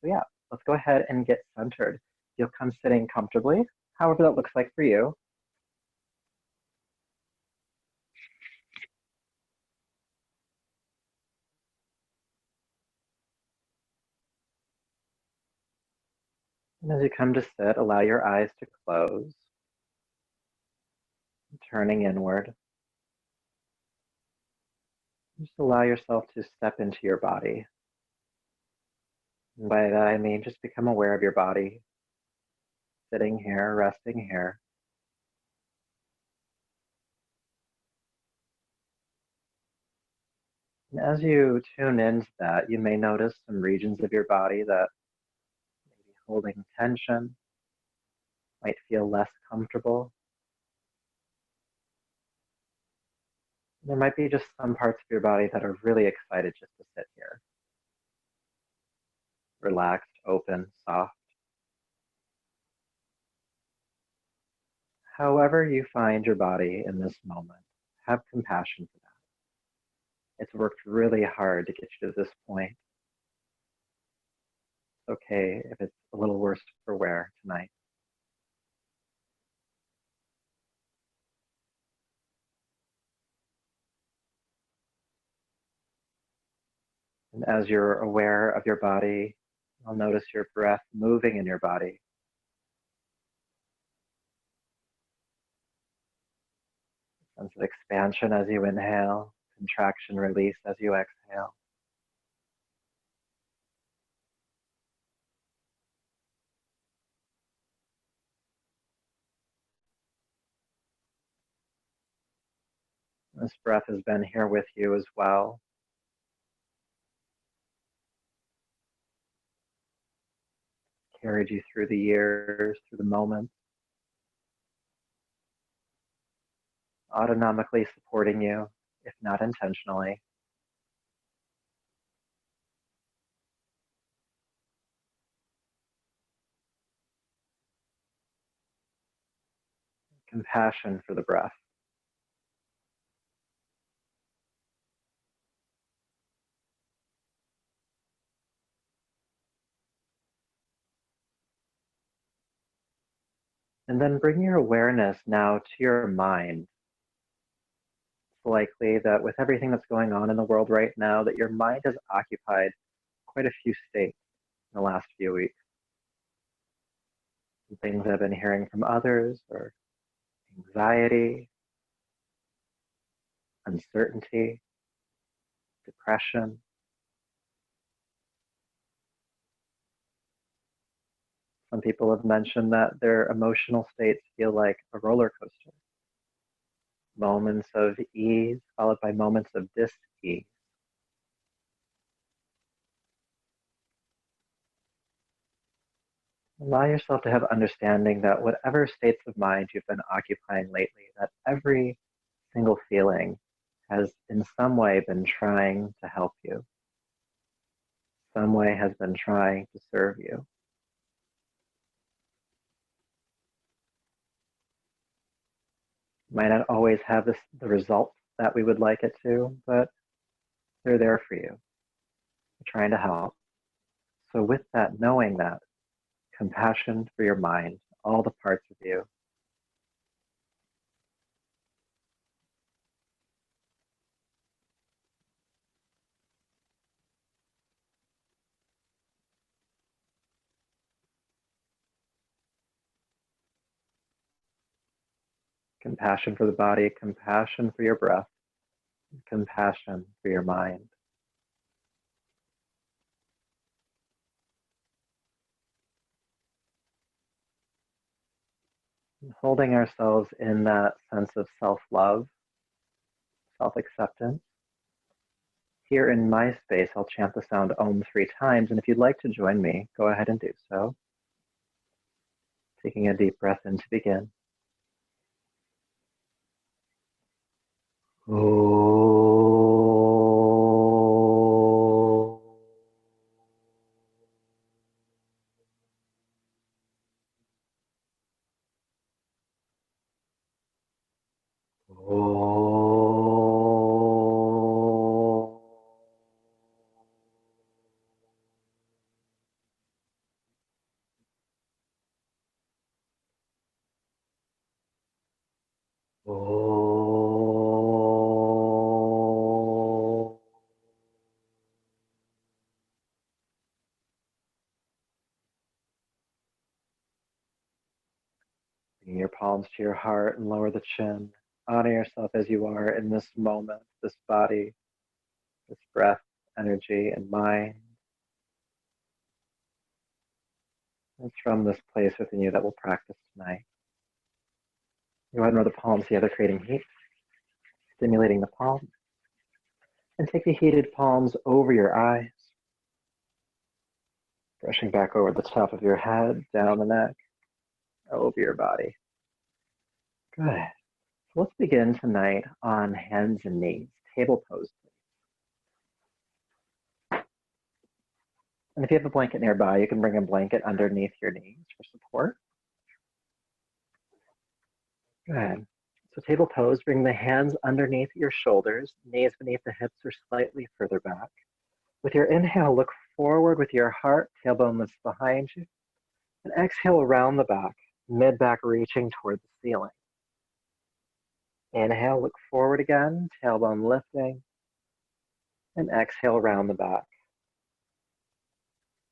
So yeah, let's go ahead and get centered. You'll come sitting comfortably, however that looks like for you. And as you come to sit, allow your eyes to close, turning inward. Just allow yourself to step into your body. And by that I mean just become aware of your body, sitting here, resting here. And as you tune into that, you may notice some regions of your body that may be holding tension, might feel less comfortable. There might be just some parts of your body that are really excited just to sit here. Relaxed, open, soft. However you find your body in this moment, have compassion for that. It's worked really hard to get you to this point. It's okay if it's a little worse for wear tonight. And as you're aware of your body, you'll notice your breath moving in your body. Sense of expansion as you inhale, contraction, release as you exhale. This breath has been here with you as well. Carried you through the years, through the moments, autonomically supporting you, if not intentionally. Compassion for the breath. And then bring your awareness now to your mind. It's likely that with everything that's going on in the world right now, that your mind has occupied quite a few states in the last few weeks. Some things I've been hearing from others are anxiety, uncertainty, depression. Some people have mentioned that their emotional states feel like a roller coaster. Moments of ease followed by moments of dis-ease. Allow yourself to have understanding that whatever states of mind you've been occupying lately, that every single feeling has in some way been trying to help you. Some way has been trying to serve you. Might not always have the results that we would like it to, but they're there for you. They're trying to help. So with that, knowing that, compassion for your mind, all the parts of you. Compassion for the body, compassion for your breath, compassion for your mind. Holding ourselves in that sense of self-love, self-acceptance. Here in my space, I'll chant the sound Om 3 times, and if you'd like to join me, go ahead and do so. Taking a deep breath in to begin. Oh. Bring your palms to your heart and lower the chin. Honor yourself as you are in this moment, this body, this breath, energy, and mind. It's from this place within you that we'll practice tonight. Go ahead and roll the palms together, creating heat, stimulating the palms. And take the heated palms over your eyes, brushing back over the top of your head, down the neck, over your body. Good. So let's begin tonight on hands and knees, table pose, please. And if you have a blanket nearby, you can bring a blanket underneath your knees for support. Good. So table pose, bring the hands underneath your shoulders, knees beneath the hips or slightly further back. With your inhale, look forward with your heart, tailbone lifts behind you. And exhale around the back, mid-back reaching toward the ceiling. Inhale, look forward again, tailbone lifting. And exhale around the back.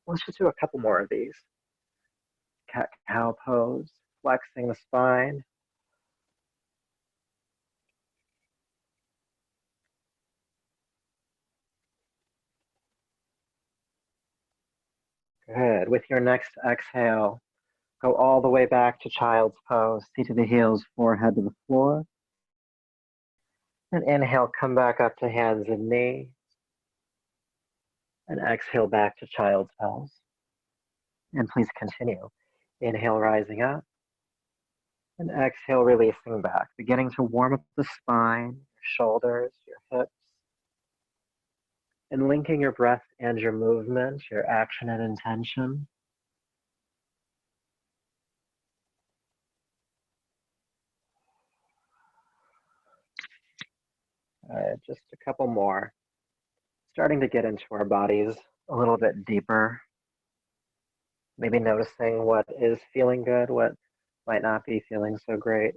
Let's just do a couple more of these. Cat-cow pose, flexing the spine. Good. With your next exhale, go all the way back to child's pose, feet to the heels, forehead to the floor. And inhale, come back up to hands and knees. And exhale back to child's pose. And please continue. Inhale, rising up. And exhale, releasing back, beginning to warm up the spine, your shoulders, your hips. And linking your breath and your movement, your action and intention. Just a couple more. Starting to get into our bodies a little bit deeper. Maybe noticing what is feeling good, what might not be feeling so great.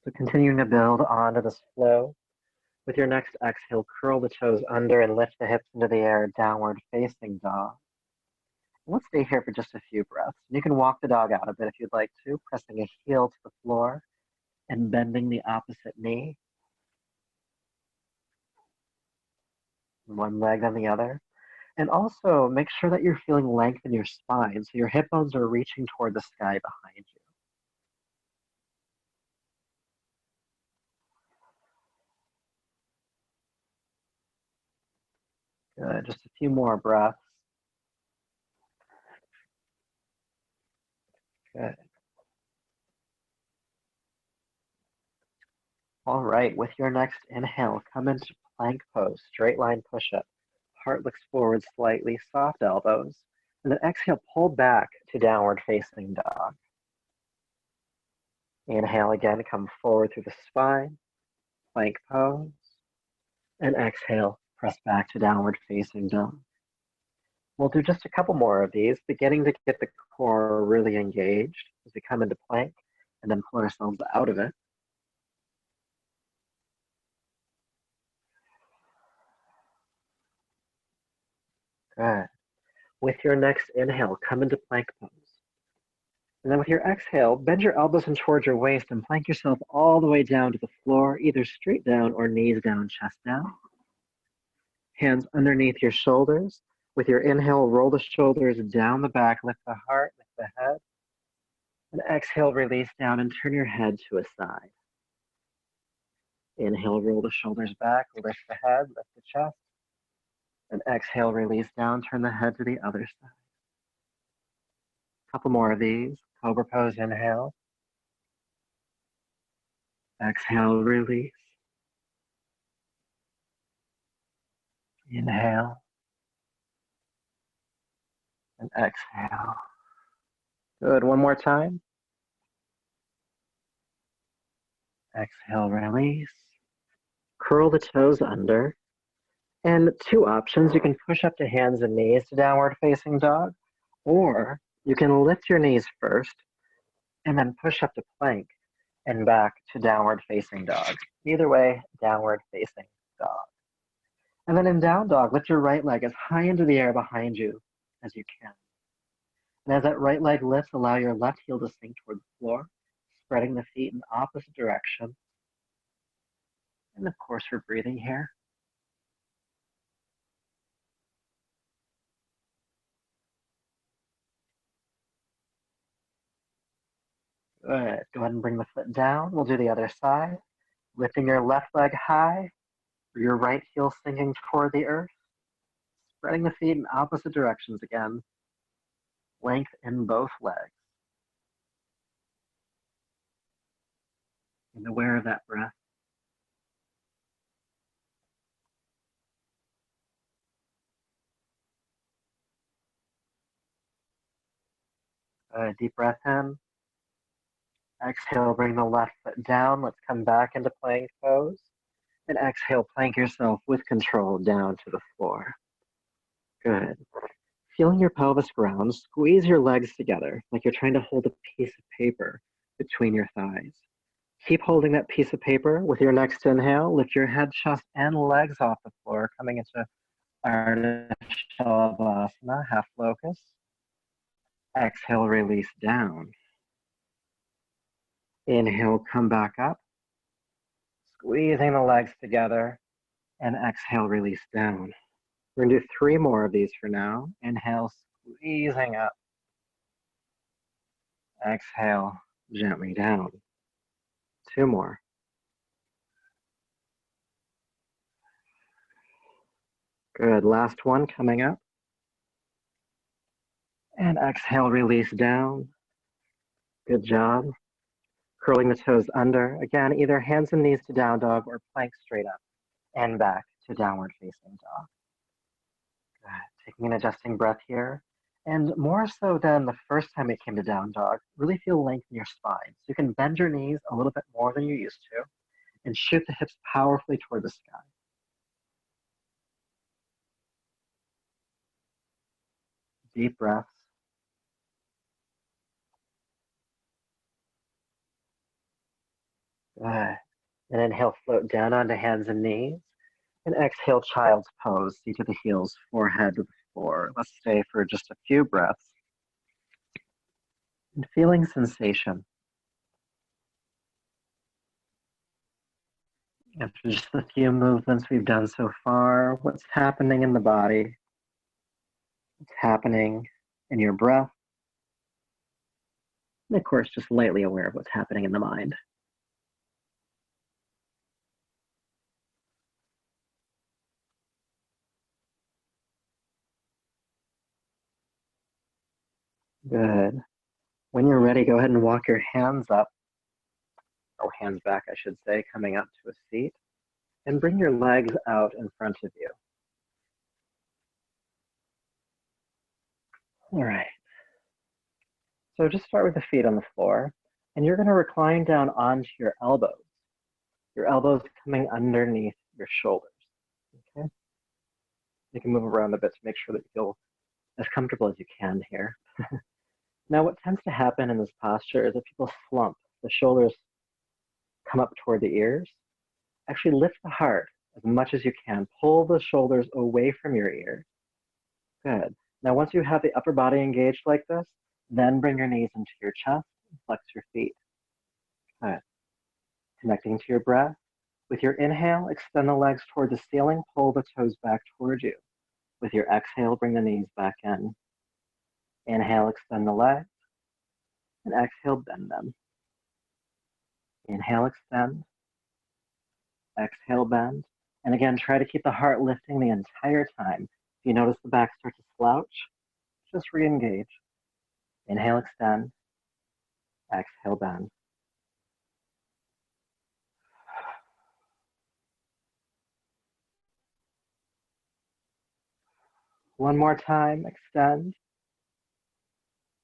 So continuing to build onto this flow. With your next exhale, curl the toes under and lift the hips into the air, downward facing dog. Let's stay here for just a few breaths. You can walk the dog out a bit if you'd like to, pressing a heel to the floor and bending the opposite knee. One leg on the other. And also make sure that you're feeling length in your spine, so your hip bones are reaching toward the sky behind you. Good. Just a few more breaths. Good. All right, with your next inhale, come into plank pose, straight line push-up. Heart looks forward slightly, soft elbows. And then exhale, pull back to downward facing dog. Inhale again, come forward through the spine, plank pose. And exhale, press back to downward facing dog. We'll do just a couple more of these, beginning to get the core really engaged as we come into plank and then pull ourselves out of it. Good. With your next inhale, come into plank pose. And then with your exhale, bend your elbows in towards your waist and plank yourself all the way down to the floor, either straight down or knees down, chest down. Hands underneath your shoulders. With your inhale, roll the shoulders down the back, lift the heart, lift the head. And exhale, release down and turn your head to a side. Inhale, roll the shoulders back, lift the head, lift the chest. And exhale, release down, turn the head to the other side. Couple more of these. Cobra pose, inhale. Exhale, release. Inhale. And exhale. Good, one more time. Exhale, release. Curl the toes under. And two options, you can push up to hands and knees to downward facing dog, or you can lift your knees first and then push up to plank, and back to downward facing dog. Either way, downward facing dog. And then in down dog, lift your right leg as high into the air behind you as you can. And as that right leg lifts, allow your left heel to sink toward the floor, spreading the feet in opposite direction. And of course, we're breathing here. Good. Go ahead and bring the foot down. We'll do the other side. Lifting your left leg high, your right heel sinking toward the earth, spreading the feet in opposite directions again. Length in both legs. And aware of that breath. Deep breath in. Exhale, bring the left foot down. Let's come back into plank pose. And exhale, plank yourself with control down to the floor. Good. Feeling your pelvis ground, squeeze your legs together like you're trying to hold a piece of paper between your thighs. Keep holding that piece of paper. With your next inhale, lift your head, chest, and legs off the floor, coming into Ardha Shavasana, half locust. Exhale, release down. Inhale, come back up. Squeezing the legs together. And exhale, release down. We're going to do 3 more of these for now. Inhale, squeezing up. Exhale, gently down. 2 more. Good. Last one coming up. And exhale, release down. Good job. Curling the toes under. Again, either hands and knees to down dog or plank straight up and back to downward facing dog. Good. Taking an adjusting breath here. And more so than the first time it came to down dog, really feel length in your spine. So you can bend your knees a little bit more than you used to and shoot the hips powerfully toward the sky. Deep breaths. Good. And inhale, float down onto hands and knees. And exhale, child's pose, seat to the heels, forehead to the floor. Let's stay for just a few breaths. And feeling sensation. After just the few movements we've done so far, what's happening in the body? What's happening in your breath? And of course, just lightly aware of what's happening in the mind. Good. When you're ready, go ahead and walk your hands up, or hands back, I should say, coming up to a seat, and bring your legs out in front of you. All right. So just start with the feet on the floor, and you're going to recline down onto your elbows coming underneath your shoulders. Okay. You can move around a bit to make sure that you feel as comfortable as you can here. Now, what tends to happen in this posture is that people slump. The shoulders come up toward the ears. Actually lift the heart as much as you can. Pull the shoulders away from your ears. Good. Now, once you have the upper body engaged like this, then bring your knees into your chest and flex your feet. Good. Connecting to your breath. With your inhale, extend the legs toward the ceiling. Pull the toes back toward you. With your exhale, bring the knees back in. Inhale, extend the legs. And exhale, bend them. Inhale, extend. Exhale, bend. And again, try to keep the heart lifting the entire time. If you notice the back start to slouch, just re-engage. Inhale, extend. Exhale, bend. One more time, extend.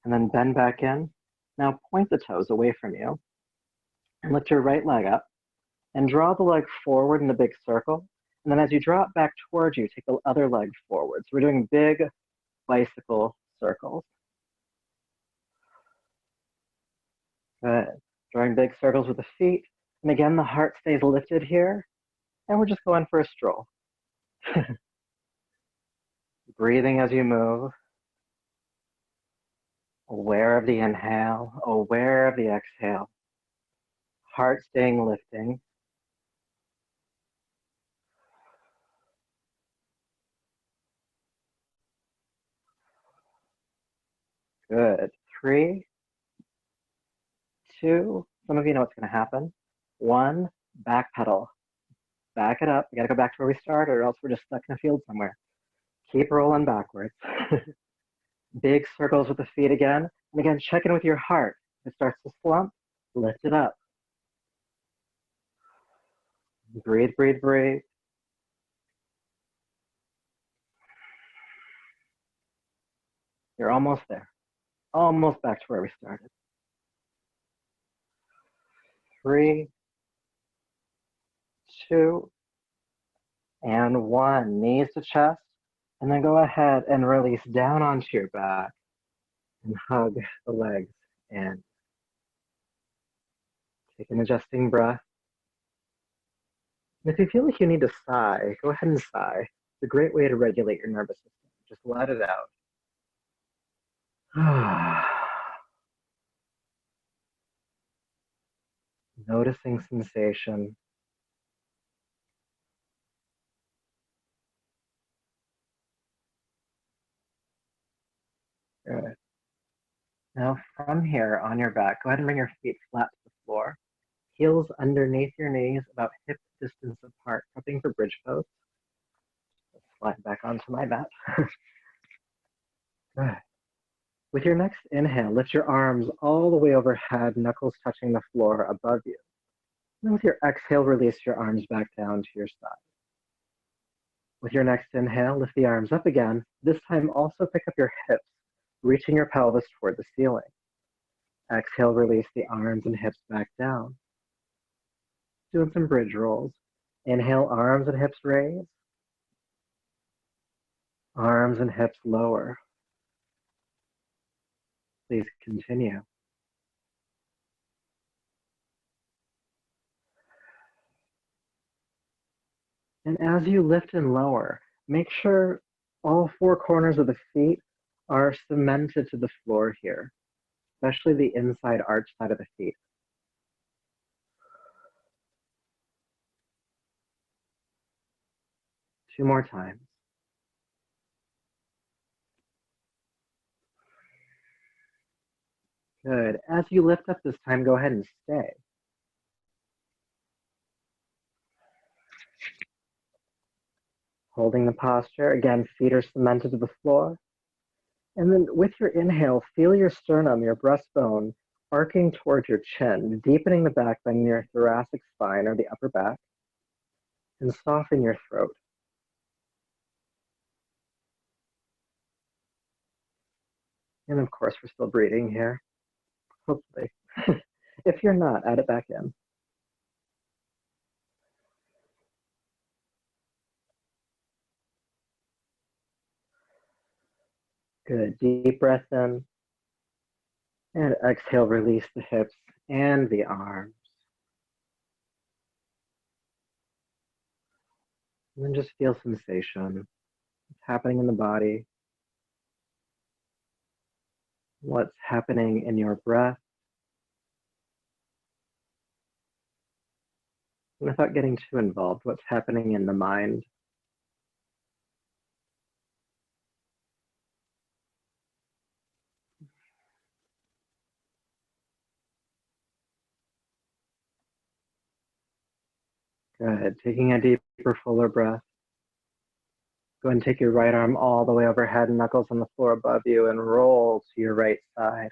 And then bend back in. Now point the toes away from you. And lift your right leg up. And draw the leg forward in a big circle. And then as you draw it back towards you, take the other leg forward. So we're doing big bicycle circles. Good. Drawing big circles with the feet. And again, the heart stays lifted here. And we're just going for a stroll. Breathing as you move. Aware of the inhale, aware of the exhale. Heart staying lifting. Good. 3, 2, some of you know what's going to happen. 1, back pedal. Back it up. We got to go back to where we started, or else we're just stuck in a field somewhere. Keep rolling backwards. Big circles with the feet again. And again, check in with your heart. If it starts to slump, lift it up. Breathe, breathe, breathe. You're almost there. Almost back to where we started. 3, 2, and 1. Knees to chest. And then go ahead and release down onto your back and hug the legs in. Take an adjusting breath. And if you feel like you need to sigh, go ahead and sigh. It's a great way to regulate your nervous system. Just let it out. Noticing sensation. Good. Now from here on your back, go ahead and bring your feet flat to the floor. Heels underneath your knees, about hip distance apart, prepping for bridge pose. Let's slide back onto my mat. Good. With your next inhale, lift your arms all the way overhead, knuckles touching the floor above you. And with your exhale, release your arms back down to your side. With your next inhale, lift the arms up again. This time also pick up your hips, reaching your pelvis toward the ceiling. Exhale, release the arms and hips back down. Doing some bridge rolls. Inhale, arms and hips raise. Arms and hips lower. Please continue. And as you lift and lower, make sure all 4 corners of the feet are cemented to the floor here, especially the inside arch side of the feet. Two more times. Good. As you lift up this time, go ahead and stay. Holding the posture. Again, feet are cemented to the floor. And then with your inhale, feel your sternum, your breastbone, arcing towards your chin, deepening the back bend in your thoracic spine or the upper back, and soften your throat. And of course, we're still breathing here. Hopefully. If you're not, add it back in. Good. Deep breath in. And exhale, release the hips and the arms. And then just feel sensation. What's happening in the body. What's happening in your breath. Without getting too involved, what's happening in the mind. Good. Taking a deeper, fuller breath. Go ahead and take your right arm all the way overhead, knuckles on the floor above you, and roll to your right side.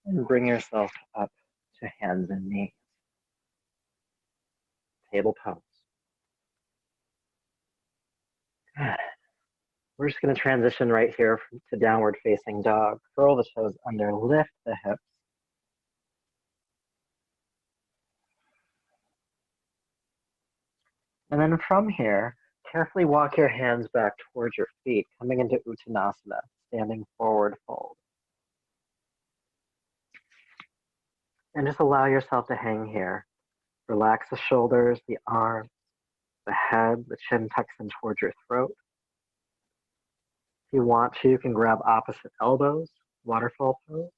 And bring yourself up to hands and knees. Table pose. Good. We're just going to transition right here to downward facing dog. Curl the toes under, lift the hips. And then from here, carefully walk your hands back towards your feet, coming into Uttanasana, standing forward fold. And just allow yourself to hang here. Relax the shoulders, the arms, the head, the chin tucks in towards your throat. If you want to, you can grab opposite elbows, waterfall pose.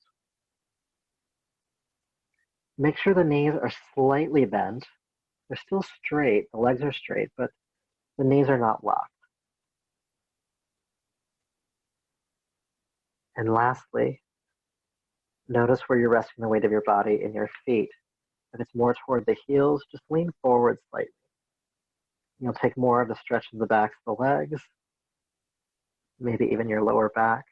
Make sure the knees are slightly bent. They're still straight, the legs are straight, but the knees are not locked. And lastly, notice where you're resting the weight of your body in your feet. If it's more toward the heels, just lean forward slightly. You'll take more of the stretch of the backs of the legs, maybe even your lower back.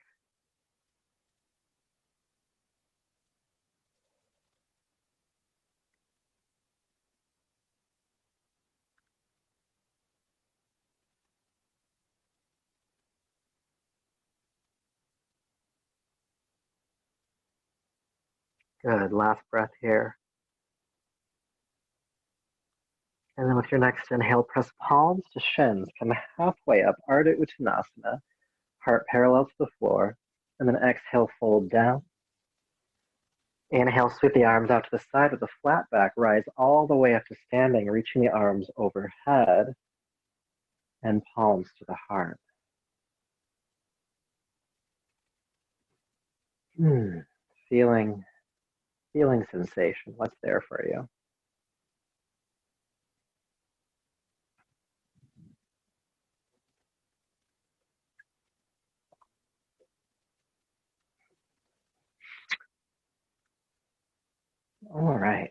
Good, last breath here. And then with your next inhale, press palms to shins. Come halfway up, Ardha Uttanasana, heart parallel to the floor. And then exhale, fold down. Inhale, sweep the arms out to the side with a flat back. Rise all the way up to standing, reaching the arms overhead and palms to the heart. Feeling sensation. What's there for you? All right.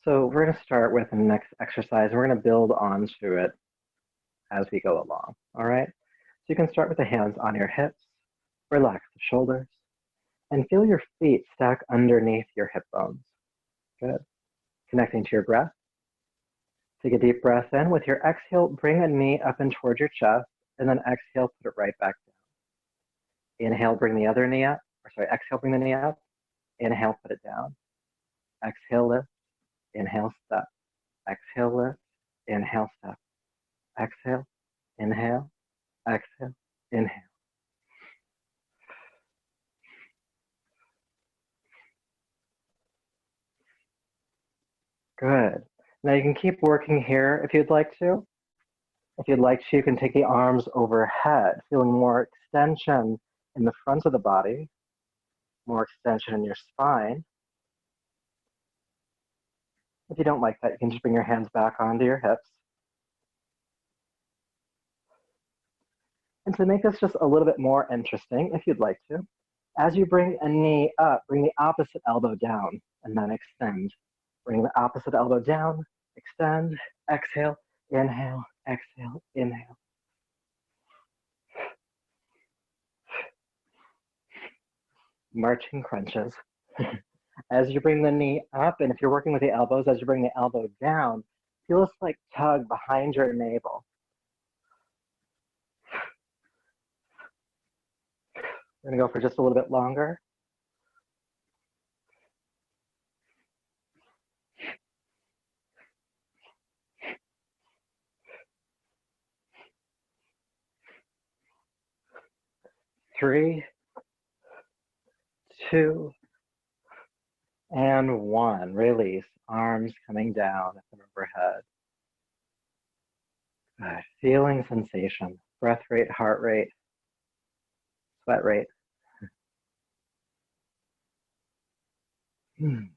So we're going to start with the next exercise. We're going to build onto it as we go along. All right. So you can start with the hands on your hips, relax the shoulders, and feel your feet stack underneath your hip bones. Good. Connecting to your breath. Take a deep breath in. With your exhale, bring a knee up and towards your chest, and then exhale, put it right back down. Inhale, bring the other knee up. Exhale, bring the knee up. Inhale, put it down. Exhale, lift. Inhale, step. Exhale, lift. Inhale, step. Exhale, inhale, exhale, inhale. Good. Now you can keep working here if you'd like to. If you'd like to, you can take the arms overhead, feeling more extension in the front of the body, more extension in your spine. If you don't like that, you can just bring your hands back onto your hips. And to make this just a little bit more interesting, if you'd like to, as you bring a knee up, bring the opposite elbow down and then extend. Bring the opposite elbow down, extend, exhale, inhale, exhale, inhale. Marching crunches. As you bring the knee up, and if you're working with the elbows, as you bring the elbow down, feel a slight tug behind your navel. We're gonna go for just a little bit longer. Three, two, and one. Release. Arms coming down at the overhead. Good. Feeling sensation. Breath rate, heart rate, sweat rate. And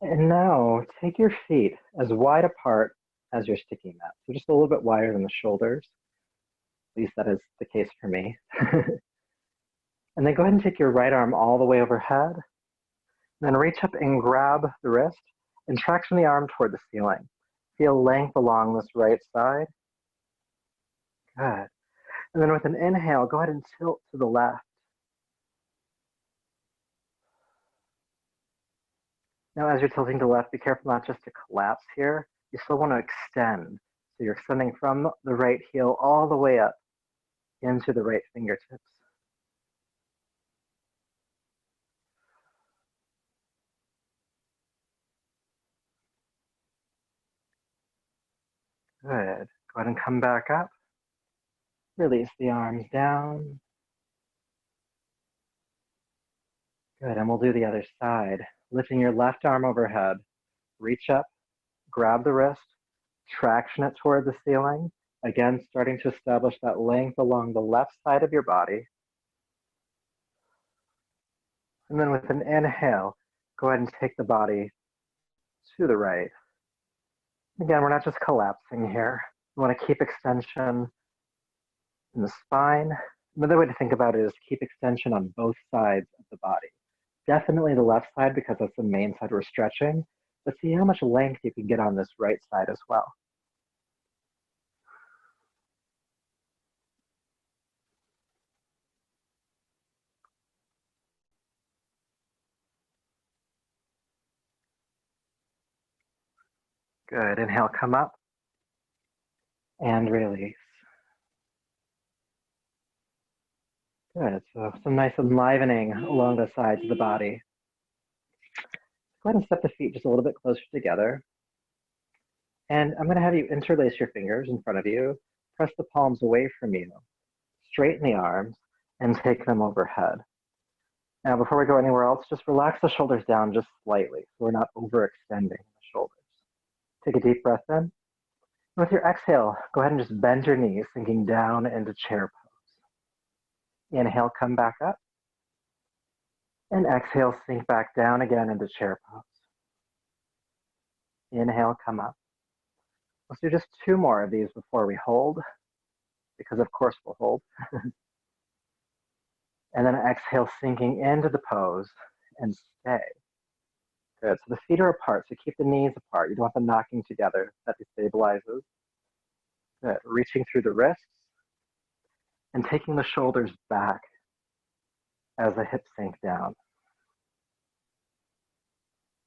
now take your feet as wide apart as your sticky mat. So just a little bit wider than the shoulders. At least that is the case for me. And then go ahead and take your right arm all the way overhead. Then reach up and grab the wrist and traction the arm toward the ceiling. Feel length along this right side. Good. And then with an inhale, go ahead and tilt to the left. Now, as you're tilting to the left, be careful not just to collapse here. You still want to extend. So you're extending from the right heel all the way up into the right fingertips. Good. Go ahead and come back up. Release the arms down. Good, and we'll do the other side. Lifting your left arm overhead, reach up, grab the wrist, traction it toward the ceiling. Again, starting to establish that length along the left side of your body. And then with an inhale, go ahead and take the body to the right. Again, we're not just collapsing here. We want to keep extension in the spine. Another way to think about it is keep extension on both sides of the body. Definitely the left side because that's the main side we're stretching, but see how much length you can get on this right side as well. Good, inhale, come up and release. Good, so some nice enlivening along the sides of the body. Go ahead and step the feet just a little bit closer together. And I'm gonna have you interlace your fingers in front of you, press the palms away from you, straighten the arms, and take them overhead. Now, before we go anywhere else, just relax the shoulders down just slightly so we're not overextending the shoulders. Take a deep breath in. With your exhale, go ahead and just bend your knees, sinking down into chair pose. Inhale, come back up. And exhale, sink back down again into chair pose. Inhale, come up. Let's do just 2 more of these before we hold, because of course we'll hold. And then exhale, sinking into the pose and stay. Good, so the feet are apart, so keep the knees apart. You don't want them knocking together, that destabilizes. Good, reaching through the wrists and taking the shoulders back as the hips sink down.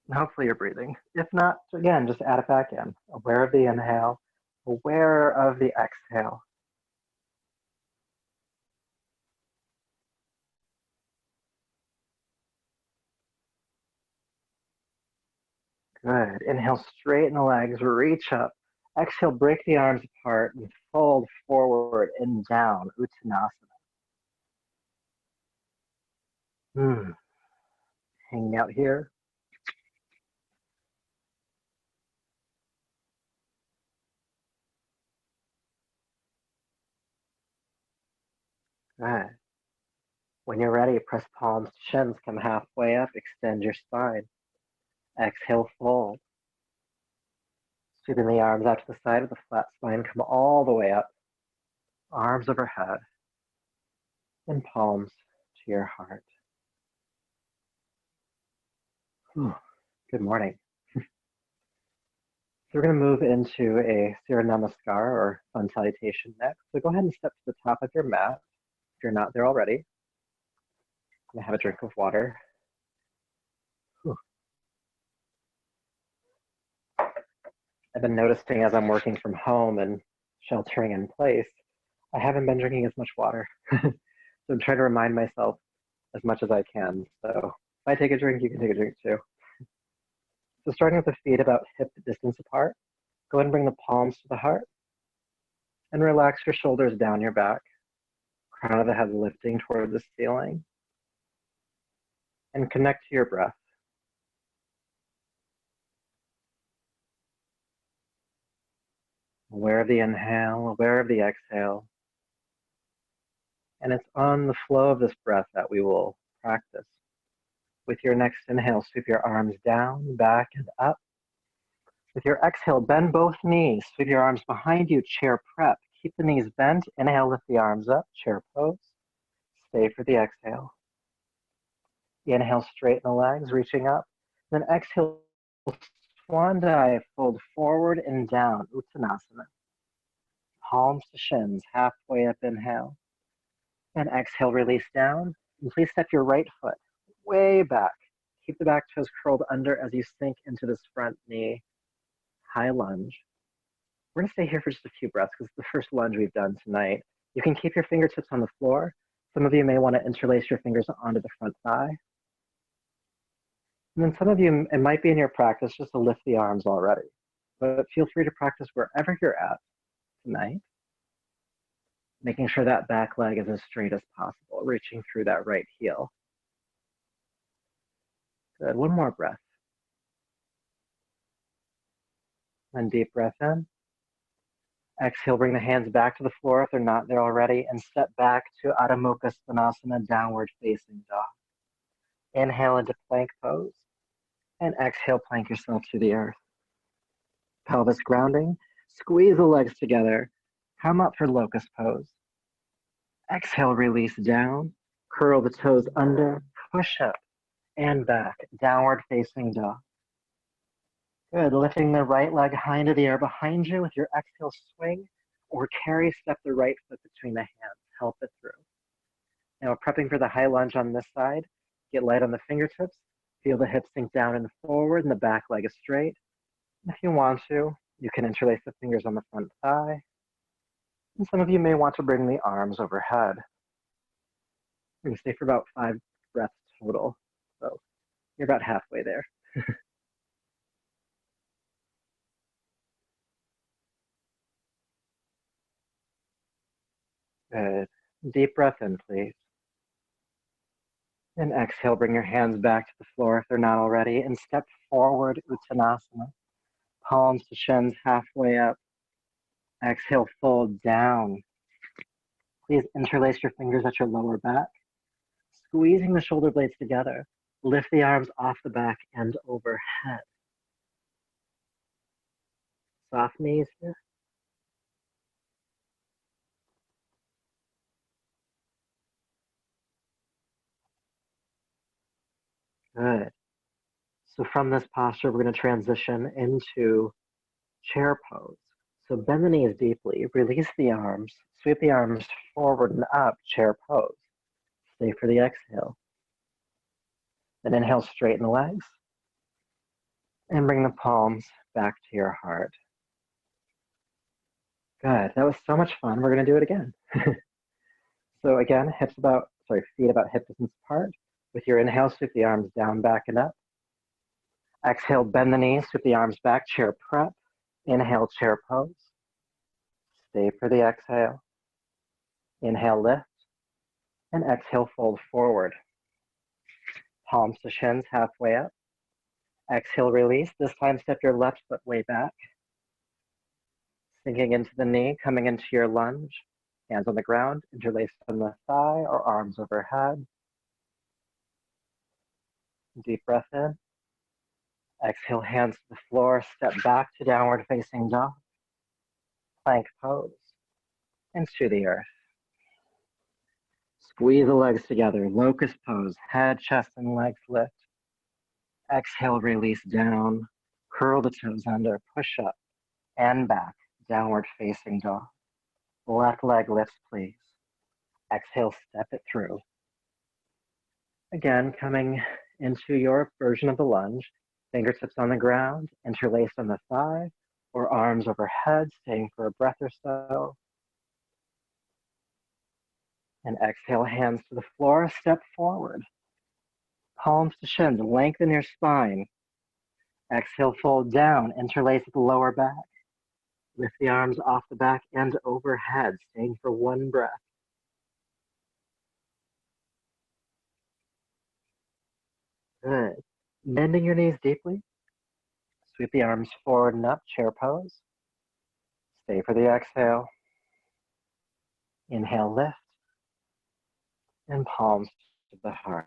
And hopefully you're breathing. If not, again, just add it back in. Aware of the inhale, aware of the exhale. Good. Inhale, straighten the legs, reach up. Exhale, break the arms apart and fold forward and down, Uttanasana. Hanging out here. Good. When you're ready, press palms to shins, come halfway up, extend your spine. Exhale, fold. Sweeping the arms out to the side with a flat spine, come all the way up. Arms overhead. And palms to your heart. Good morning. So we're going to move into a Namaskar or Sun Salutation next. So go ahead and step to the top of your mat if you're not there already. I'm going to have a drink of water. I've been noticing as I'm working from home and sheltering in place, I haven't been drinking as much water. So I'm trying to remind myself as much as I can. So if I take a drink, you can take a drink too. So starting with the feet about hip distance apart, go ahead and bring the palms to the heart and relax your shoulders down your back. Crown of the head lifting toward the ceiling. And connect to your breath. Aware of the inhale, aware of the exhale. And it's on the flow of this breath that we will practice. With your next inhale, sweep your arms down, back, and up. With your exhale, bend both knees, sweep your arms behind you, chair prep. Keep the knees bent, inhale, lift the arms up, chair pose. Stay for the exhale. Inhale, straighten the legs, reaching up. Then exhale, swan dive, fold forward and down, Uttanasana. Palms to shins, halfway up, inhale. And exhale, release down. And please step your right foot way back. Keep the back toes curled under as you sink into this front knee. High lunge. We're going to stay here for just a few breaths because it's the first lunge we've done tonight. You can keep your fingertips on the floor. Some of you may want to interlace your fingers onto the front thigh. And then some of you, it might be in your practice just to lift the arms already. But feel free to practice wherever you're at tonight. Making sure that back leg is as straight as possible, reaching through that right heel. Good. One more breath. Then deep breath in. Exhale, bring the hands back to the floor if they're not there already, and step back to Adho Mukha Svanasana, downward facing dog. Inhale into plank pose, and exhale, plank yourself to the earth. Pelvis grounding, squeeze the legs together, come up for locust pose. Exhale, release down, curl the toes under, push up and back, downward facing dog. Good, lifting the right leg high into the air behind you with your exhale swing, or carry step the right foot between the hands, help it through. Now we're prepping for the high lunge on this side. Get light on the fingertips, feel the hips sink down and forward and the back leg is straight. If you want to, you can interlace the fingers on the front thigh. And some of you may want to bring the arms overhead. We're going to stay for about 5 breaths total. So you're about halfway there. Good. Deep breath in, please. And exhale, bring your hands back to the floor if they're not already, and step forward, Uttanasana. Palms to shins, halfway up. Exhale, fold down. Please interlace your fingers at your lower back, squeezing the shoulder blades together. Lift the arms off the back and overhead. Soft knees here. Good. So from this posture, we're going to transition into chair pose. So bend the knees deeply, release the arms, sweep the arms forward and up, chair pose. Stay for the exhale. Then inhale, straighten the legs, and bring the palms back to your heart. Good, that was so much fun. We're going to do it again. So again, feet about hip distance apart. With your inhale, sweep the arms down, back, and up. Exhale, bend the knees, sweep the arms back, chair prep. Inhale, chair pose. Stay for the exhale. Inhale, lift. And exhale, fold forward. Palms to shins, halfway up. Exhale, release. This time, step your left foot way back. Sinking into the knee, coming into your lunge. Hands on the ground, interlaced on the thigh or arms overhead. Deep breath in. Exhale, hands to the floor, step back to downward facing dog. Plank pose, and to the earth. Squeeze the legs together, locust pose, head, chest, and legs lift. Exhale, release down, curl the toes under, push up and back, downward facing dog. Left leg lifts, please. Exhale, step it through. Again, coming into your version of the lunge, fingertips on the ground, interlaced on the thigh, or arms overhead, staying for a breath or so. And exhale, hands to the floor, step forward. Palms to shins, lengthen your spine. Exhale, fold down, interlace at the lower back. Lift the arms off the back and overhead, staying for 1 breath. Good. Bending your knees deeply. Sweep the arms forward and up, chair pose. Stay for the exhale. Inhale, lift. And palms to the heart.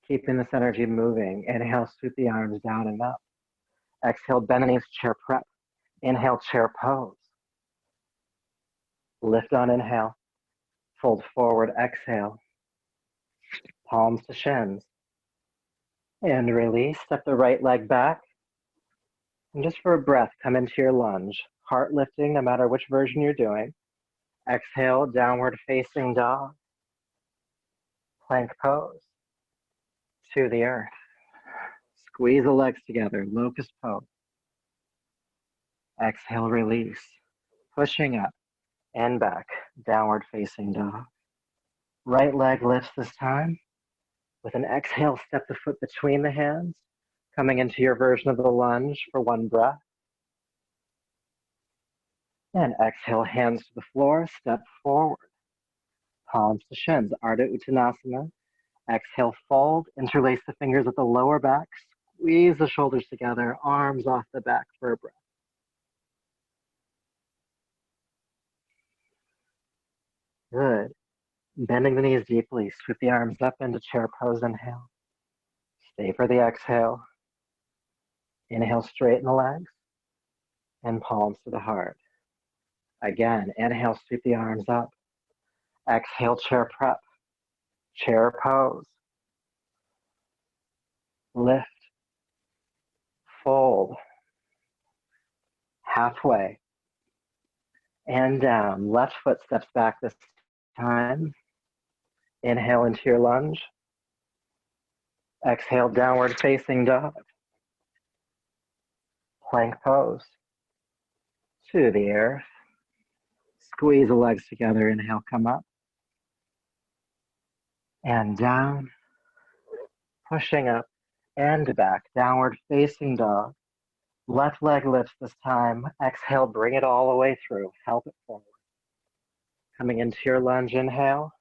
Keeping this energy moving. Inhale, sweep the arms down and up. Exhale, bend the knees, chair prep. Inhale, chair pose. Lift on inhale. Fold forward, exhale. Palms to shins. And release, step the right leg back. And just for a breath, come into your lunge. Heart lifting, no matter which version you're doing. Exhale, downward facing dog. Plank pose. To the earth. Squeeze the legs together, locust pose. Exhale, release. Pushing up and back, downward facing dog. Right leg lifts this time. With an exhale, step the foot between the hands, coming into your version of the lunge for 1 breath. And exhale, hands to the floor, step forward. Palms to shins, Ardha Uttanasana. Exhale, fold, interlace the fingers at the lower back, squeeze the shoulders together, arms off the back for a breath. Good. Bending the knees deeply, sweep the arms up into chair pose, inhale. Stay for the exhale. Inhale, straighten the legs and palms to the heart. Again, inhale, sweep the arms up. Exhale, chair prep, chair pose. Lift, fold, halfway, and down. Left foot steps back this time. Inhale into your lunge. Exhale, downward facing dog. Plank pose. To the earth. Squeeze the legs together. Inhale, come up. And down. Pushing up and back. Downward facing dog. Left leg lifts this time. Exhale, bring it all the way through. Help it forward. Coming into your lunge, inhale.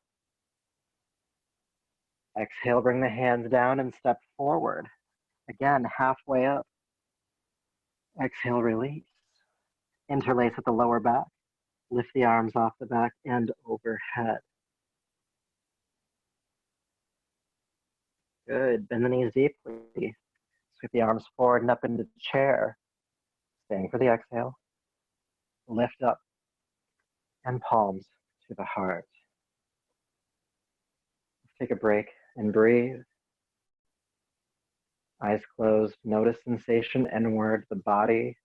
Exhale, bring the hands down and step forward. Again, halfway up. Exhale, release. Interlace at the lower back. Lift the arms off the back and overhead. Good. Bend the knees deeply. Sweep the arms forward and up into the chair. Staying for the exhale. Lift up and palms to the heart. Take a break and breathe. Eyes closed. Notice sensation inward, the body,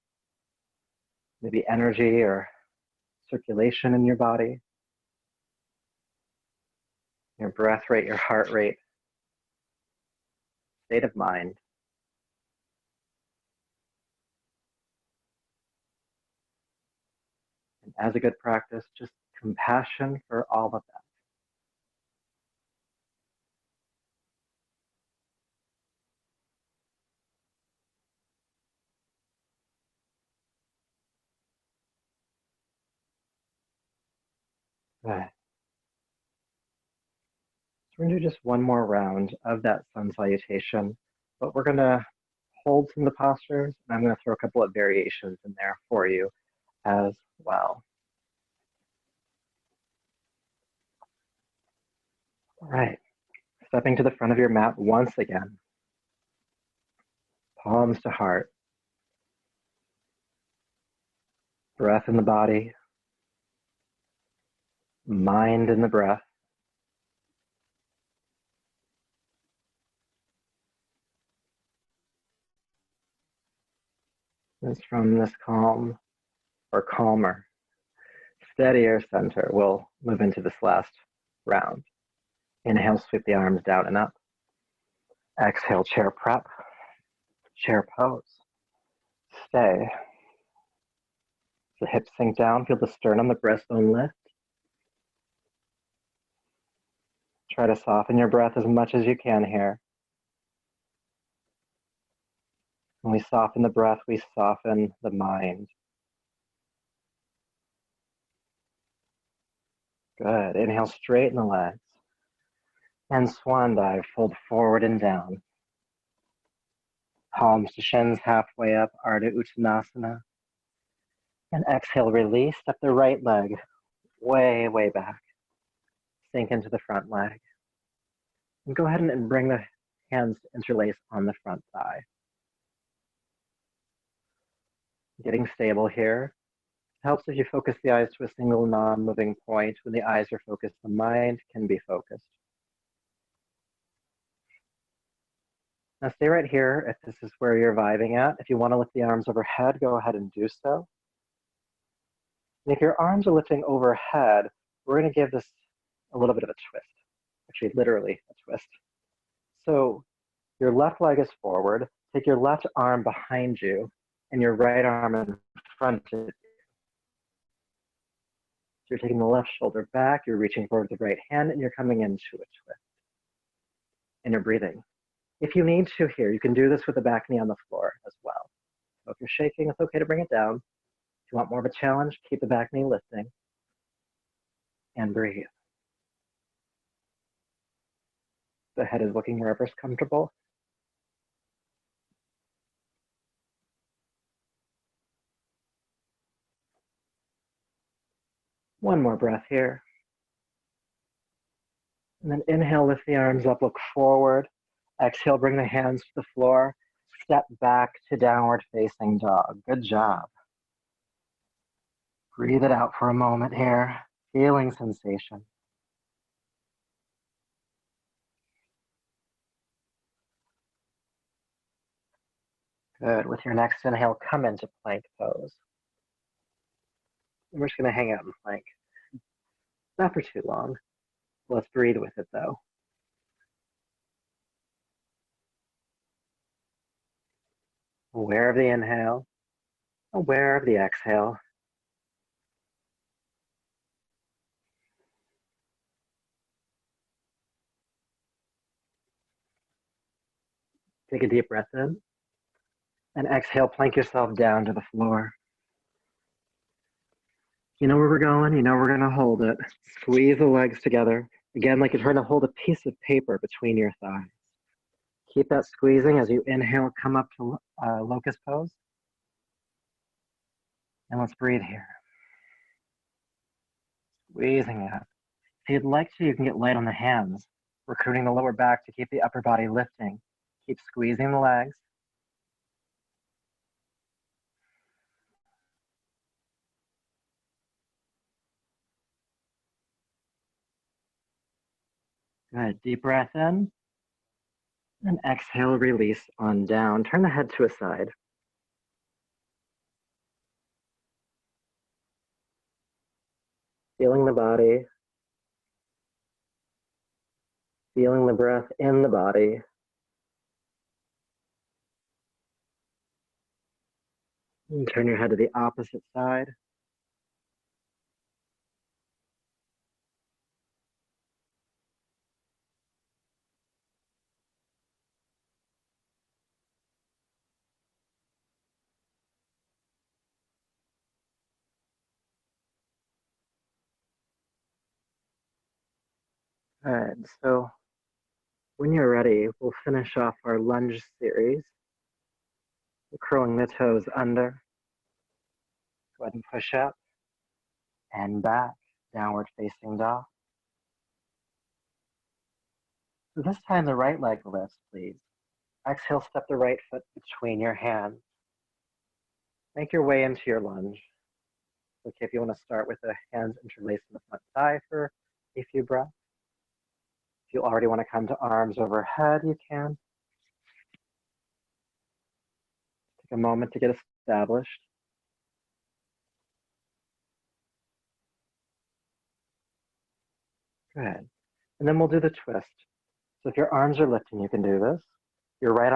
maybe energy or circulation in your body, your breath rate, your heart rate, state of mind. And as a good practice, just compassion for all of that. Good. So we're going to do just one more round of that sun salutation, but we're going to hold some of the postures, and I'm going to throw a couple of variations in there for you as well. All right, stepping to the front of your mat once again. Palms to heart. Breath in the body. Mind in the breath. It's from this calm or calmer, steadier center. We'll move into this last round. Inhale, sweep the arms down and up. Exhale, chair prep, chair pose. Stay. The hips sink down, feel the sternum, the breastbone lift. Try to soften your breath as much as you can here. When we soften the breath, we soften the mind. Good. Inhale, straighten the legs. And swan dive, fold forward and down. Palms to shins, halfway up, Ardha Uttanasana. And exhale, release, step the right leg way, way back. Sink into the front leg. And go ahead and bring the hands to interlace on the front thigh. Getting stable here. It helps if you focus the eyes to a single non-moving point. When the eyes are focused, the mind can be focused. Now stay right here if this is where you're vibing at. If you want to lift the arms overhead, go ahead and do so. And if your arms are lifting overhead, we're going to give this a little bit of a twist. Actually, literally a twist. So your left leg is forward. Take your left arm behind you and your right arm in front of you. So you're taking the left shoulder back, you're reaching forward with the right hand, and you're coming into a twist. And you're breathing. If you need to here, you can do this with the back knee on the floor as well. So if you're shaking, it's okay to bring it down. If you want more of a challenge, keep the back knee lifting and breathe. The head is looking wherever's comfortable. One more breath here. And then inhale, lift the arms up, look forward. Exhale, bring the hands to the floor. Step back to downward facing dog. Good job. Breathe it out for a moment here. Feeling sensation. Good. With your next inhale, come into plank pose. And we're just going to hang out in plank. Not for too long. Let's breathe with it though. Aware of the inhale, aware of the exhale. Take a deep breath in. And exhale, plank yourself down to the floor. You know where we're going, you know we're going to hold it. Squeeze the legs together. Again, like you're trying to hold a piece of paper between your thighs. Keep that squeezing as you inhale, come up to locust pose. And let's breathe here. Squeezing it. If you'd like to, you can get light on the hands, recruiting the lower back to keep the upper body lifting. Keep squeezing the legs. Good. Deep breath in. And exhale, release on down. Turn the head to a side. Feeling the body. Feeling the breath in the body. And turn your head to the opposite side. Good. So when you're ready, we'll finish off our lunge series. We're curling the toes under. Go ahead and push up and back, downward facing dog. So this time the right leg lifts, please. Exhale, step the right foot between your hands. Make your way into your lunge. Okay, if you want to start with the hands interlaced in the front thigh for a few breaths. If you already want to come to arms overhead, you can. Take a moment to get established. Good. And then we'll do the twist. So if your arms are lifting, you can do this. Your right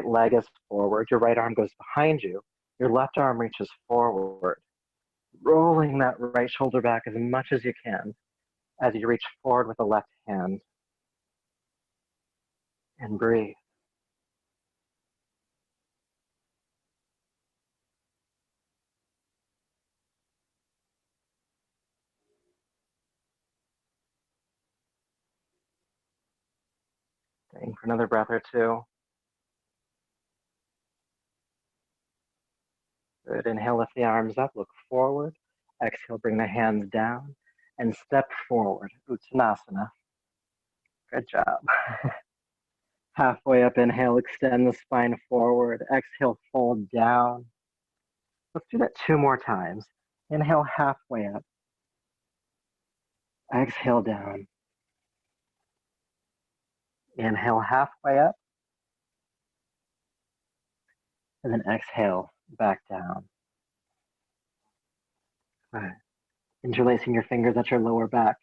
leg is forward. Your right arm goes behind you. Your left arm reaches forward, rolling that right shoulder back as much as you can as you reach forward with the left hand. And breathe. Staying for another breath or two. Good. Inhale, lift the arms up, look forward. Exhale, bring the hands down and step forward. Uttanasana. Good job. Halfway up, inhale, extend the spine forward. Exhale, fold down. Let's do that 2 more times. Inhale, halfway up. Exhale, down. Inhale, halfway up. And then exhale, back down. All right. Interlacing your fingers at your lower back.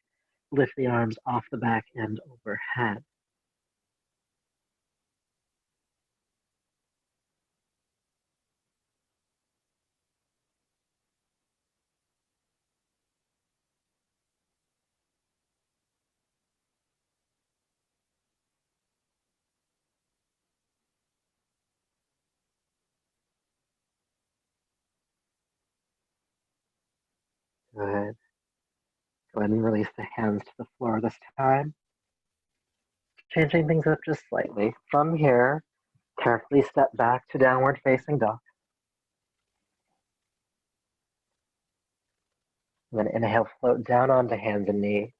Lift the arms off the back and overhead. Good. Go ahead and release the hands to the floor this time. Changing things up just slightly. From here, carefully step back to downward facing dog. And then inhale, float down onto hands and knees.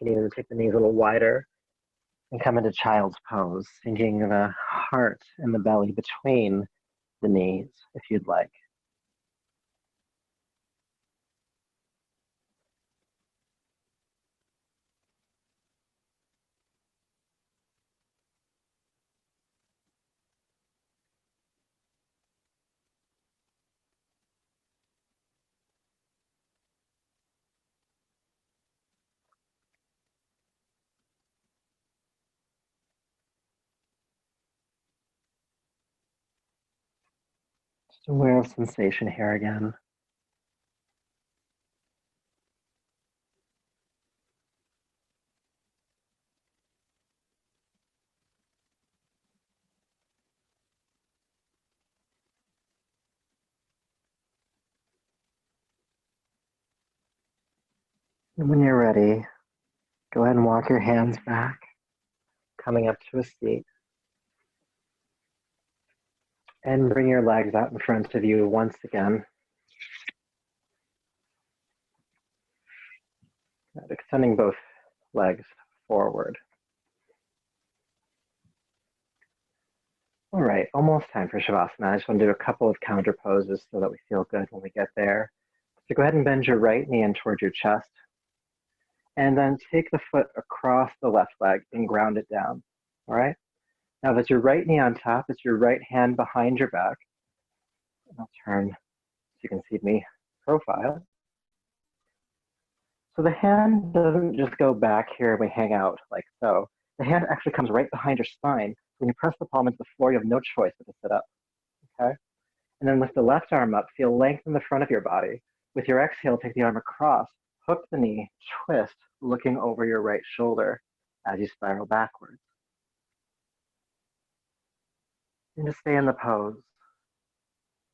You can even take the knees a little wider and come into child's pose, sinking the heart and the belly between the knees, if you'd like. Just aware of sensation here again. And when you're ready, go ahead and walk your hands back, coming up to a seat. And bring your legs out in front of you once again. Extending both legs forward. All right, almost time for Shavasana. I just want to do a couple of counter poses so that we feel good when we get there. So go ahead and bend your right knee in towards your chest. And then take the foot across the left leg and ground it down. All right? Now that's your right knee on top. It's your right hand behind your back. And I'll turn so you can see me profile. So the hand doesn't just go back here and we hang out like so. The hand actually comes right behind your spine. When you press the palm into the floor, you have no choice but to sit up. Okay? And then lift the left arm up, feel length in the front of your body. With your exhale, take the arm across, hook the knee, twist, looking over your right shoulder as you spiral backwards. And just stay in the pose.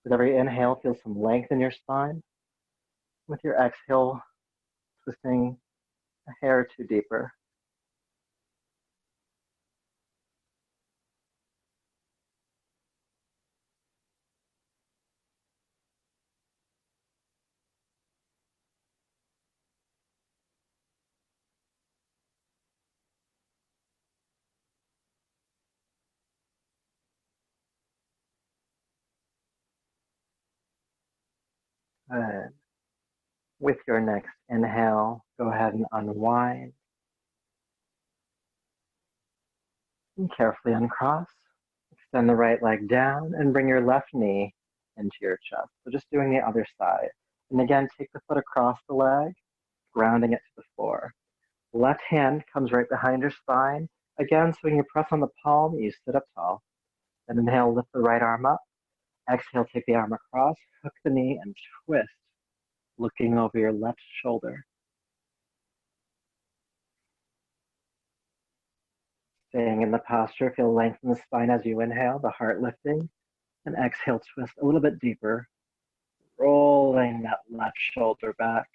With every inhale, feel some length in your spine. With your exhale, twisting a hair or two deeper. Good. With your next inhale, go ahead and unwind. And carefully uncross. Extend the right leg down and bring your left knee into your chest. So just doing the other side. And again, take the foot across the leg, grounding it to the floor. Left hand comes right behind your spine. Again, so when you press on the palm, you sit up tall. Then inhale, lift the right arm up. Exhale, take the arm across, hook the knee, and twist, looking over your left shoulder. Staying in the posture, feel length in the spine as you inhale, the heart lifting, and exhale, twist a little bit deeper, rolling that left shoulder back.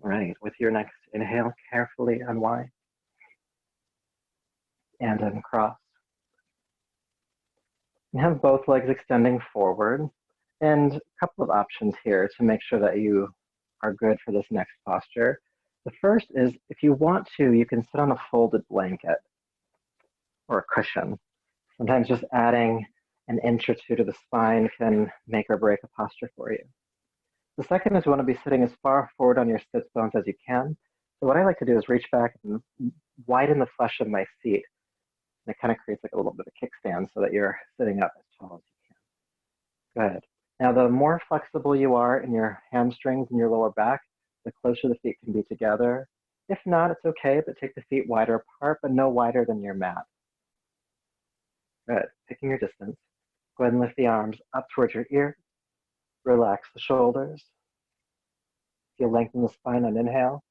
Right, with your next inhale, carefully unwind and uncross. You have both legs extending forward, and a couple of options here to make sure that you are good for this next posture. The first is, if you want to, you can sit on a folded blanket or a cushion. Sometimes just adding an inch or two to the spine can make or break a posture for you. The second is you want to be sitting as far forward on your sits bones as you can. So what I like to do is reach back and widen the flesh of my seat. And it kind of creates like a little bit of a kickstand so that you're sitting up as tall as you can. Good. Now, the more flexible you are in your hamstrings and your lower back, the closer the feet can be together, If not, it's okay, but take the feet wider apart, but no wider than your mat. Good. Picking your distance. Go ahead and lift the arms up towards your ears. Relax the shoulders. Feel lengthen the spine on inhale.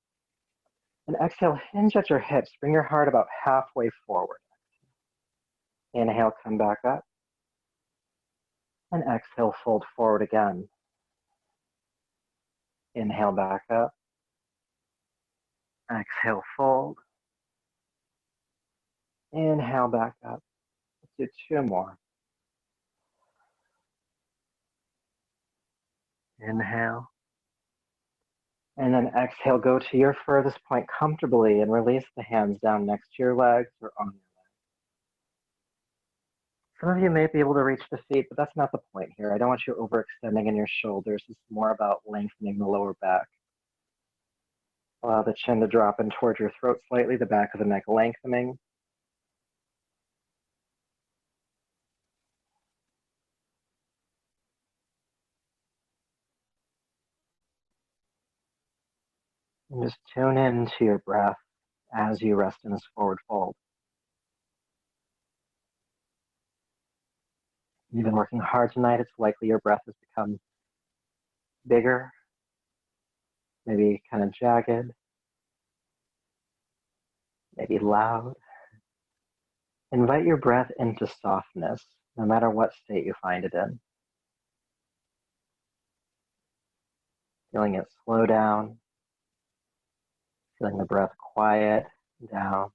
And exhale, hinge at your hips. Bring your heart about halfway forward. Inhale, come back up. And exhale, fold forward again. Inhale, back up. Exhale, fold. Inhale, back up. Let's do 2 more. Inhale. And then exhale, go to your furthest point comfortably and release the hands down next to your legs or on your legs. Some of you may be able to reach the feet, but that's not the point here. I don't want you overextending in your shoulders. It's more about lengthening the lower back. Allow the chin to drop in towards your throat slightly, the back of the neck lengthening. And just tune into your breath as you rest in this forward fold. You've been working hard tonight. It's likely your breath has become bigger, maybe kind of jagged, maybe loud. Invite your breath into softness, no matter what state you find it in. Feeling it slow down, feeling the breath quiet down.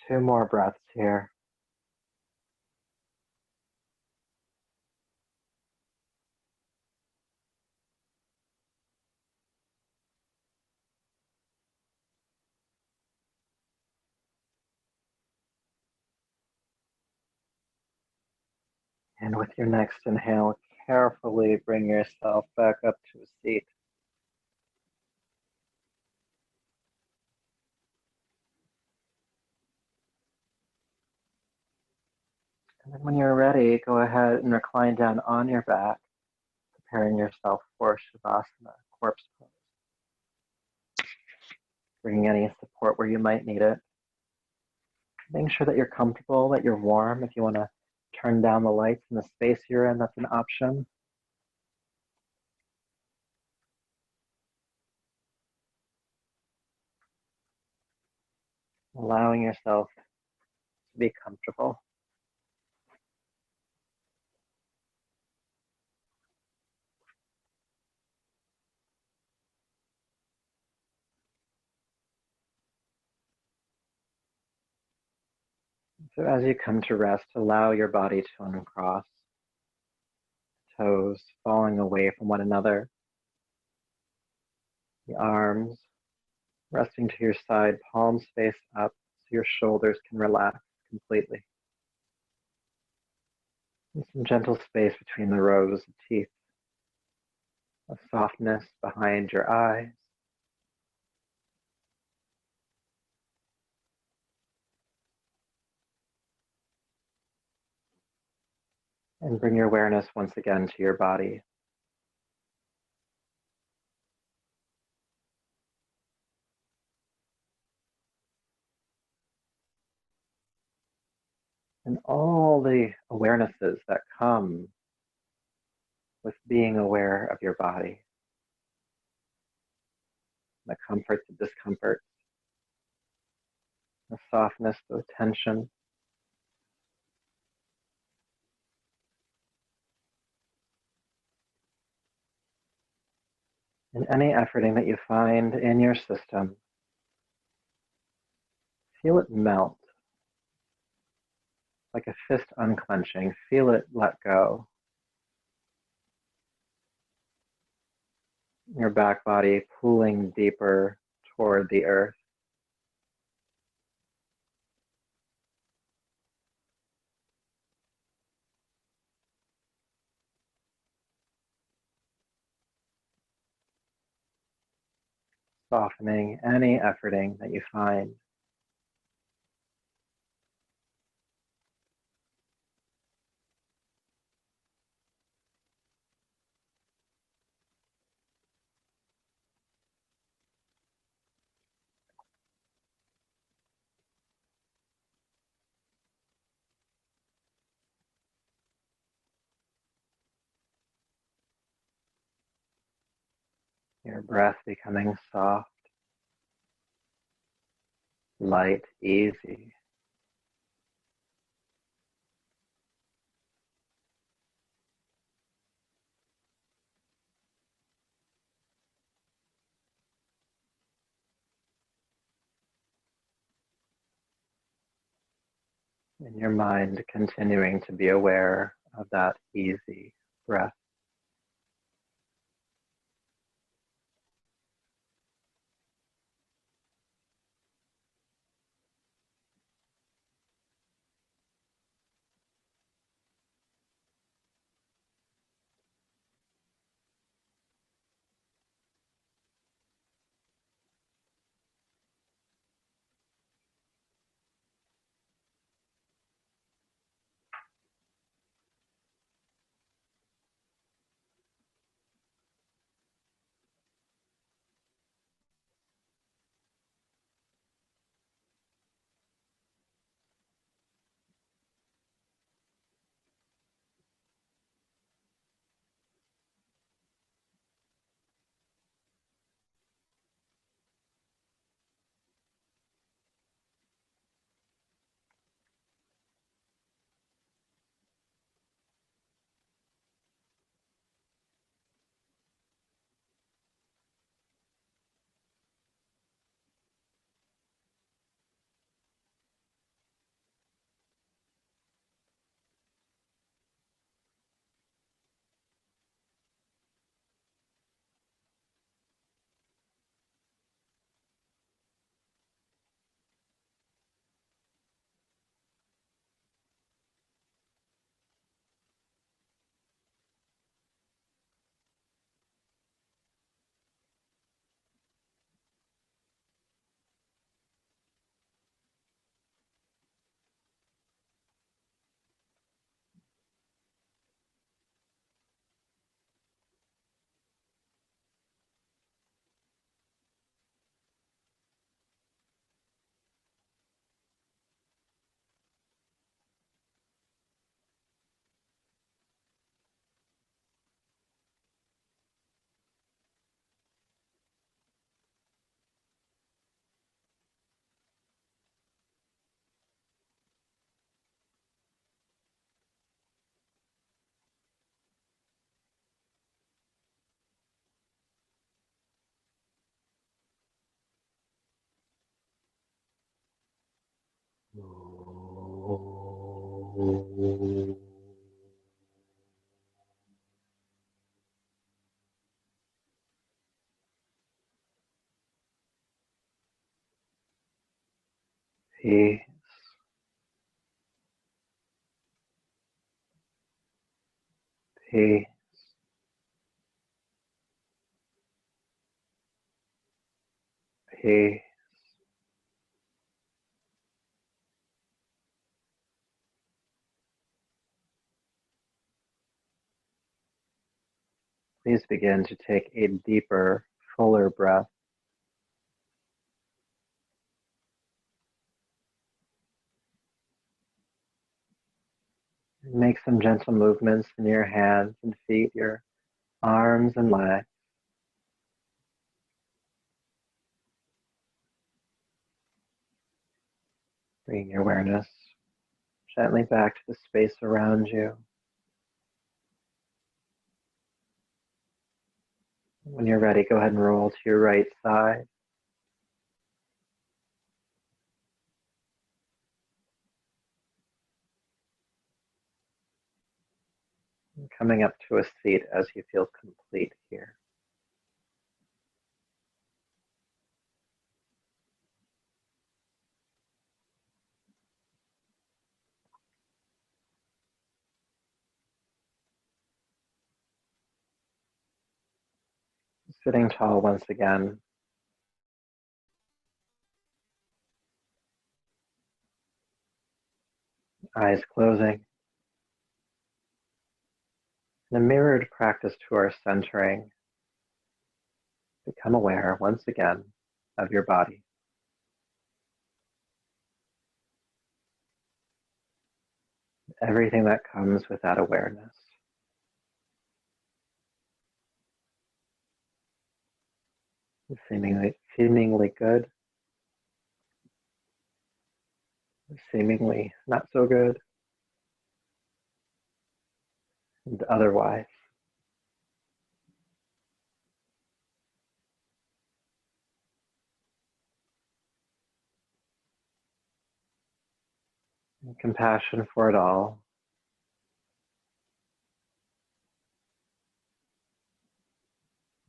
Two more breaths here. And with your next inhale, carefully bring yourself back up to a seat. And then when you're ready, go ahead and recline down on your back, preparing yourself for Shavasana, corpse pose. Bringing any support where you might need it. Making sure that you're comfortable, that you're warm. If you want to turn down the lights in the space you're in, that's an option. Allowing yourself to be comfortable. So as you come to rest, allow your body to uncross, toes falling away from one another, the arms resting to your side, palms face up so your shoulders can relax completely. And some gentle space between the rows of teeth, a softness behind your eyes. And bring your awareness once again to your body. And all the awarenesses that come with being aware of your body. The comforts, the discomforts, the softness, the tension. And any efforting that you find in your system, feel it melt. like a fist unclenching. Feel it let go. Your back body pulling deeper toward the earth. Softening any efforting that you find. Your breath becoming soft, light, easy. And your mind continuing to be aware of that easy breath. Peace, peace, peace. Please begin to take a deeper, fuller breath. Make some gentle movements in your hands and feet, your arms and legs. Bringing your awareness gently back to the space around you. When you're ready, go ahead and roll to your right side. And coming up to a seat as you feel complete here. Sitting tall once again. Eyes closing. In a mirrored practice to our centering, become aware once again of your body. Everything that comes with that awareness. Seemingly good, seemingly not so good, and otherwise. And compassion for it all.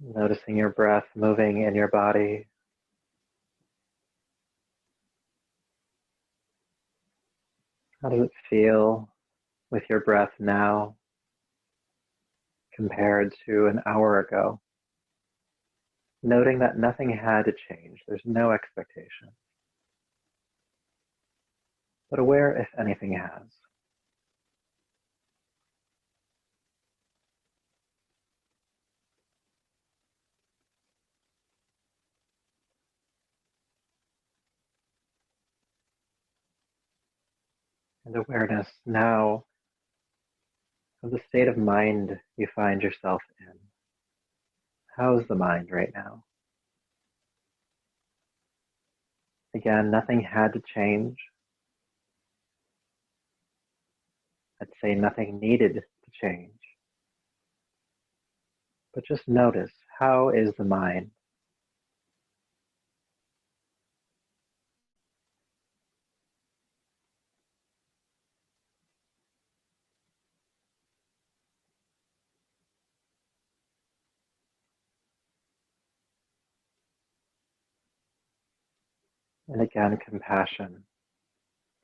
Noticing your breath moving in your body. How does it feel with your breath now compared to an hour ago? Noting that nothing had to change. There's no expectation. But aware if anything has. And awareness now of the state of mind you find yourself in. How's the mind right now? Again, nothing had to change. I'd say nothing needed to change. But just notice, how is the mind? And again, compassion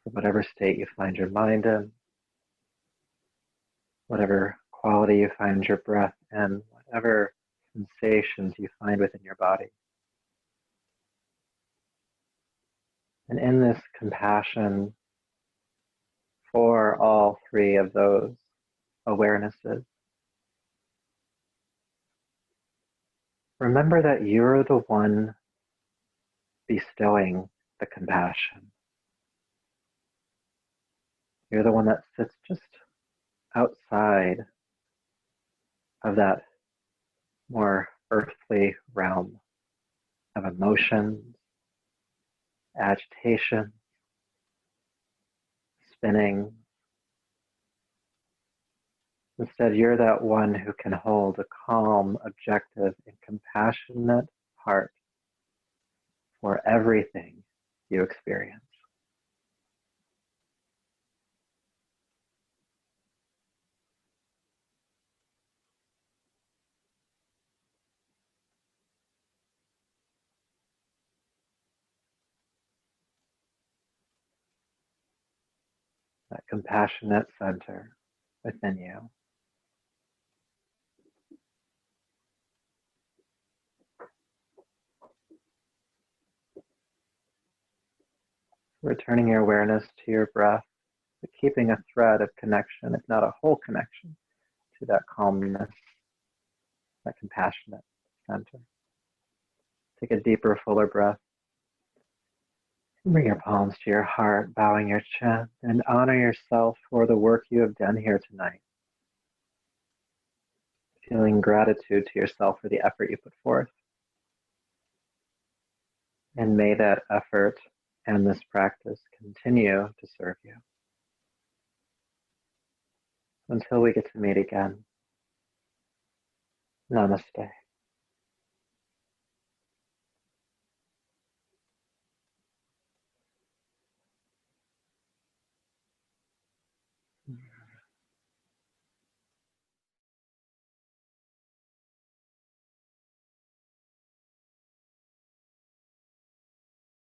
for whatever state you find your mind in, whatever quality you find your breath in, whatever sensations you find within your body. And in this compassion for all three of those awarenesses, remember that you're the one bestowing the compassion. You're the one that sits just outside of that more earthly realm of emotions, agitation, spinning. Instead, you're that one who can hold a calm, objective, and compassionate heart for everything you experience. That compassionate center within you. Returning your awareness to your breath, but keeping a thread of connection, if not a whole connection, to that calmness, that compassionate center. Take a deeper, fuller breath. Bring your palms to your heart, bowing your chin, and honor yourself for the work you have done here tonight. Feeling gratitude to yourself for the effort you put forth. And may that effort and this practice continue to serve you. Until we get to meet again, namaste.